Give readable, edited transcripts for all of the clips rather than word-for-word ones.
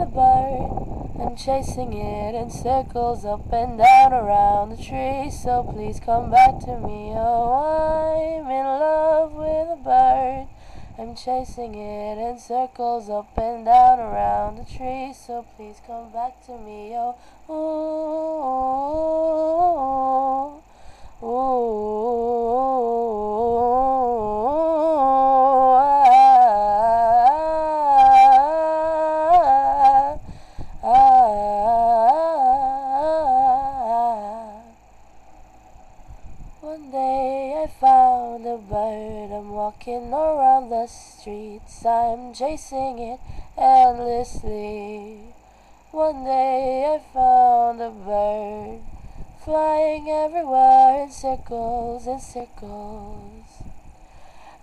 with a bird. I'm chasing it in circles up and down around the tree. So please come back to me. Oh, I'm in love with a bird. I'm chasing it in circles up and down around the tree. So please come back to me. Oh, ooh, ooh, One day I found a bird, I'm walking around the streets, I'm chasing it endlessly. One day I found a bird, flying everywhere in circles and circles.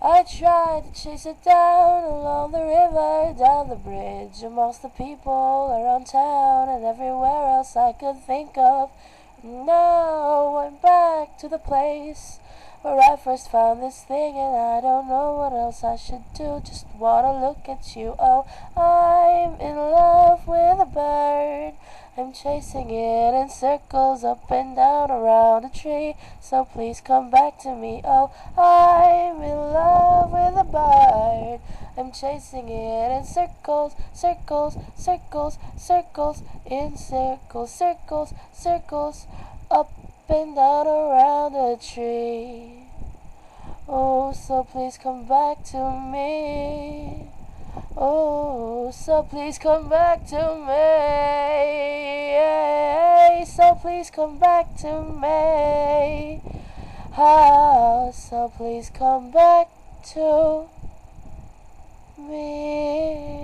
I tried to chase it down along the river, down the bridge, amongst the people around town, and everywhere else I could think of. Now I'm back to the place where I first found this thing, and I don't know what else I should do. Just wanna look at you. Oh, I'm in love with a bird. I'm chasing it in circles up and down around a tree. So please come back to me. Oh, I'm in love with a bird. I'm chasing it in circles, circles, circles, circles, in circles, circles, circles, up and down around a tree. Oh, so please come back to me. Oh, so please come back to me. So please come back to me. Oh, so please come back to me.